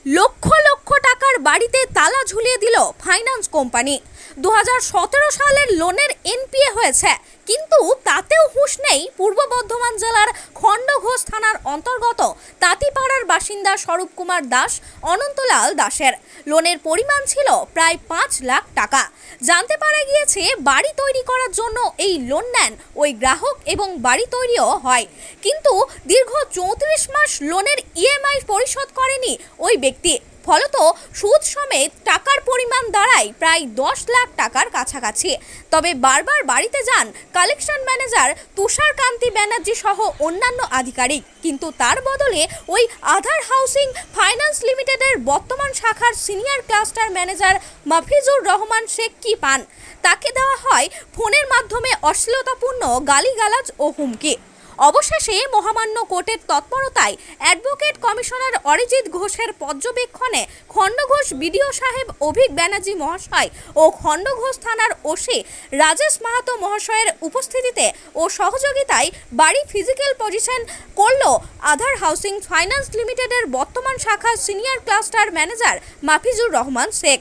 লক্ষ লক্ষ টাকার বাড়িতে তালা ঝুলিয়ে দিল ফাইন্যান্স কোম্পানি। 2017 সালের লোনের এনপিএ হয়েছে, কিন্তু তাতেও হুঁশ নেই পূর্ব বর্ধমান জেলার খণ্ডঘোষ থানার অন্তর্গত তাঁতিপাড়ার বাসিন্দা স্বরূপ কুমার দাস, অনন্তলাল দাসের। লোনের পরিমাণ ছিল প্রায় 5 লাখ টাকা। জানতে পারা গিয়েছে বাড়ি তৈরি করার জন্য এই লোন নেন ওই গ্রাহক এবং বাড়ি তৈরিও হয়, কিন্তু দীর্ঘ 34 মাস লোনের ইএমআই পরিশোধ করেনি ওই ব্যক্তি। ফলত সুদ সমেত টাকার পরিমাণ দাঁড়ায় প্রায় 10 লাখ টাকার কাছাকাছি। তবে বারবার বাড়িতে যান কালেকশন ম্যানেজার তুষার কান্তি ব্যানার্জি সহ অন্যান্য আধিকারিক, কিন্তু তার বদলে ওই আধার হাউসিং ফাইন্যান্স লিমিটেডের বর্তমান শাখার senior cluster manager Mafizur Rahman Sheikh কি পান। তাকে দেওয়া হয় ফোনের মাধ্যমে অশ্লীলতাপূর্ণ গালিগালাজ ও হুমকি। অবশেষে মহামান্য কোর্টের তৎপরতায় অ্যাডভোকেট কমিশনার অরিজিৎ ঘোষের পর্যবেক্ষণে খণ্ডঘোষ বিডিও সাহেব অভিক ব্যানার্জি মহাশয় ও খণ্ডঘোষ থানার ওসি রাজেশ মাহাতো মহাশয়ের উপস্থিতিতে ও সহযোগিতায় বাড়ি ফিজিক্যাল পজিশন করল আধার হাউসিং ফাইন্যান্স লিমিটেডের বর্তমান শাখার senior cluster manager Mafizur Rahman Sheikh.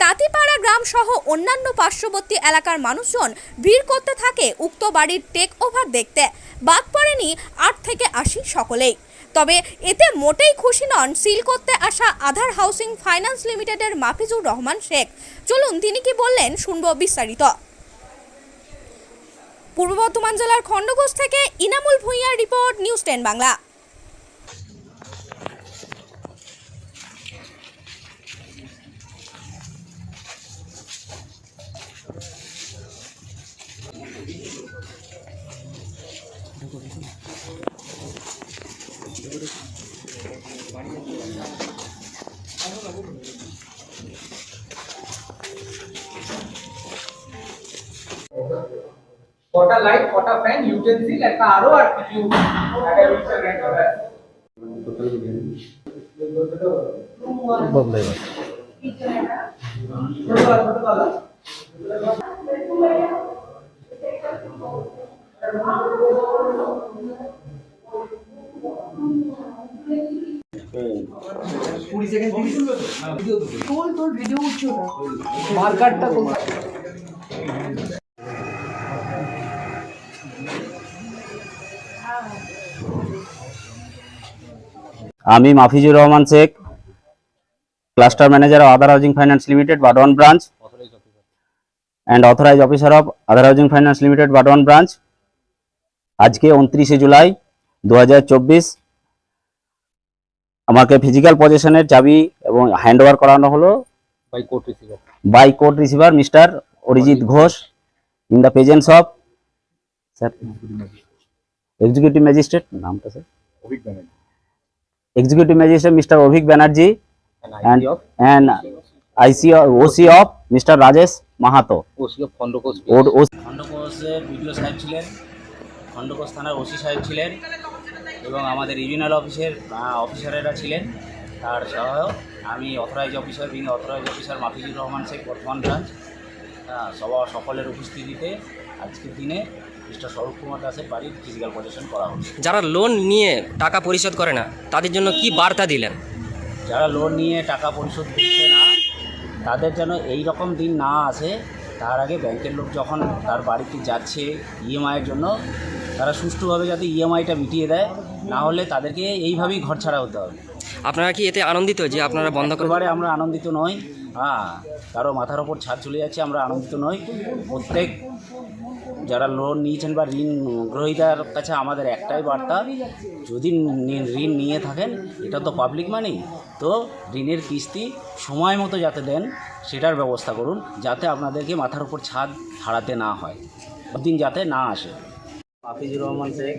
তাঁতিপাড়া গ্রাম সহ অন্যান্য পার্শ্ববর্তী এলাকার মানুষজন ভিড় করতে থাকে উক্ত বাড়ির টেক ওভার দেখতে। বাদ পড়েনি 8 থেকে 80 সকলেই। তবে এতে মোটেই খুশি নন সিল করতে আসা আধার হাউসিং ফাইন্যান্স লিমিটেডের মাফিজুর রহমান শেখ। চলুন তিনি কি বললেন শুনব বিস্তারিত। পূর্ব বর্ধমান জেলার খণ্ডঘোষ থেকে ইনামুল ভূঁইয়ার রিপোর্ট, নিউজ 10 বাংলা। কটা লাইট, কটা ফ্যান, ইউটেন্সিল, একটা আরো আর কিছু একটা ইউজার রেট হবে বদলাই না ছোটবেলা ভিডিও উঠছো না মার্কারটা আমি Mafizur Rahman Sheikh, cluster manager of Aadhar housing finance limited Burdwan branch and authorise officer of Aadhar housing finance limited Burdwan branch. আজকে 29শে জুলাই 2024 আমাকে ফিজিক্যাল পজিশনের চাবি এবং হ্যান্ড ওভার করানো হলো by court receiver mister Arijit Ghosh in the presence of sir executive magistrate, নামটা sir Executive Magistrate Mr. Ovik Banerjee and IC OC of Mr. Rajesh Mahato. খণ্ডঘোষের বিডিও সাহেব ছিলেন, খণ্ডঘোষ থানার ওসি সাহেব ছিলেন এবং আমাদের রিজিওনাল অফিসারেরা ছিলেন। তার সহায়ক আমি অথরাইজ অফিসার মাফিজুর রহমান শেখ বর্তমান ব্রাঞ্চ। সকলের উপস্থিতিতে আজকের দিনে মিস্টার স্বরূপ কুমার দাসের বাড়ির ফিজিক্যাল পজিশন করা হচ্ছে। যারা লোন নিয়ে টাকা পরিশোধ করে না তাদের জন্য কি বার্তা দিলেন? যারা লোন নিয়ে টাকা পরিশোধ করছে না তাদের যেন এই রকম দিন না আসে, তার আগে ব্যাংকের লোক যখন তার বাড়িতে যাচ্ছে ইএমআইয়ের জন্য, তারা সুষ্ঠুভাবে যাতে ইএমআইটা মিটিয়ে দেয়, না হলে তাদেরকে এইভাবেই ঘর ছাড়া হতে হবে। আপনারা কি এতে আনন্দিত যে আপনারা বন্ধ একেবারে আমরা আনন্দিত নই। কারো মাথার ওপর ছাদ চলে যাচ্ছে, আমরা আনন্দিত নই। প্রত্যেক যারা লোন নিয়েছেন বা ঋণ গ্রহীতার কাছে আমাদের একটাই বার্তা, যদি ঋণ নিয়ে থাকেন, এটা তো পাবলিক মানি, তো ঋণের কিস্তি সময় মতো যাতে দেন সেটার ব্যবস্থা করুন, যাতে আপনাদেরকে মাথার ওপর ছাদ হারাতে না হয়, দিন যাতে না আসে। Mafizur Rahman Sheikh,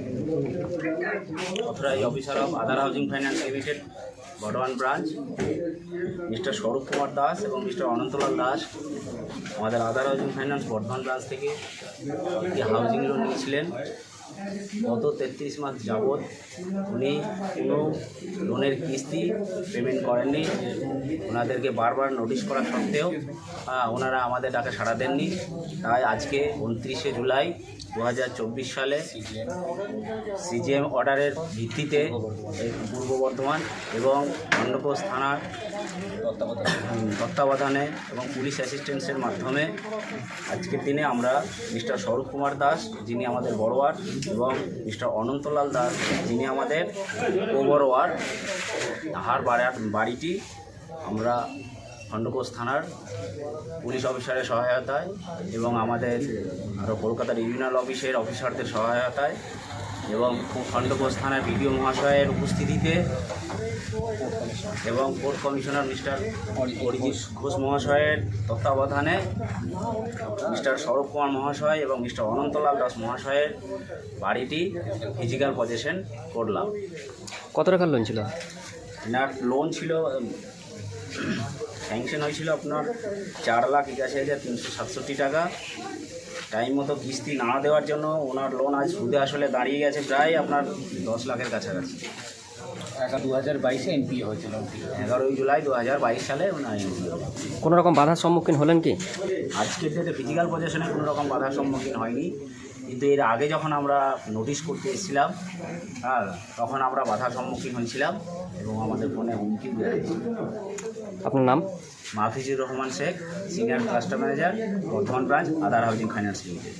authorise officer of Aadhar housing finance limited Bardhaman branch, mister Swarup Kumar Das এবং মিস্টার অনন্তলাল দাস আমাদের Aadhar housing finance Bardhaman branch থেকে হাউজিং লোন নিয়েছিলেন। গত 33 মাস যাবৎ উনি কোনো লোনের কিস্তি পেমেন্ট করেননি। ওনাদেরকে বারবার নোটিশ করা সত্ত্বেও ওনারা আমাদের ডাকে সাড়া দেননি। তাই আজকে 29শে জুলাই 2024 সালে সিজিএম অর্ডারের ভিত্তিতে এই পূর্ব বর্ধমান এবং খণ্ডঘোষ থানার তত্ত্বাবধানে এবং পুলিশ অ্যাসিস্ট্যান্সের মাধ্যমে আজকের দিনে আমরা মিস্টার স্বরূপ কুমার দাস, যিনি আমাদের বড় ওয়ার্ড, এবং মিস্টার অনন্তলাল দাস, যিনি আমাদের ওভার ওয়ার্ড, তাহার বাড়িটি আমরা খণ্ডঘোষ থানার পুলিশ অফিসারের সহায়তায় এবং আমাদের আরও কলকাতা রিজিওনাল অফিসের অফিসারদের সহায়তায় এবং খণ্ডঘোষ থানার বিডিও মহাশয়ের উপস্থিতিতে এবং court commissioner mister Arijit Ghosh মহাশয়ের তত্ত্বাবধানে মিস্টার স্বরূপ কুমার মহাশয় এবং মিস্টার অনন্তলাল দাস মহাশয়ের বাড়িটি ফিজিক্যাল পজেশন করলাম। কত টাকার লোন ছিল? এনার লোন ছিল, স্যাংশন হয়েছিল আপনার 4,81,367 টাকা। টাইম মতো কিস্তি না দেওয়ার জন্য ওনার লোন আজ সুদে আসলে দাঁড়িয়ে গেছে প্রায় আপনার 10 লাখের কাছাকাছি। 2022 এনপিএ হয়েছিল। 11 জুলাই 2022 সালে ওনার কোনো রকম বাধার সম্মুখীন হলেন কি? আজকের ডেটে ফিজিক্যাল পজিশনে কোনো রকম বাধার সম্মুখীন হয়নি, কিন্তু এর আগে যখন আমরা নোটিশ করতে এসেছিলাম তখন আমরা বাধার সম্মুখীন হয়েছিলাম এবং আমাদের ফোনে হুমকি দেওয়া হয়েছিল। আপনার নাম? Mahfizur Rahman Sheikh, senior cluster manager, Bardhaman branch, Aadhar housing finance limited.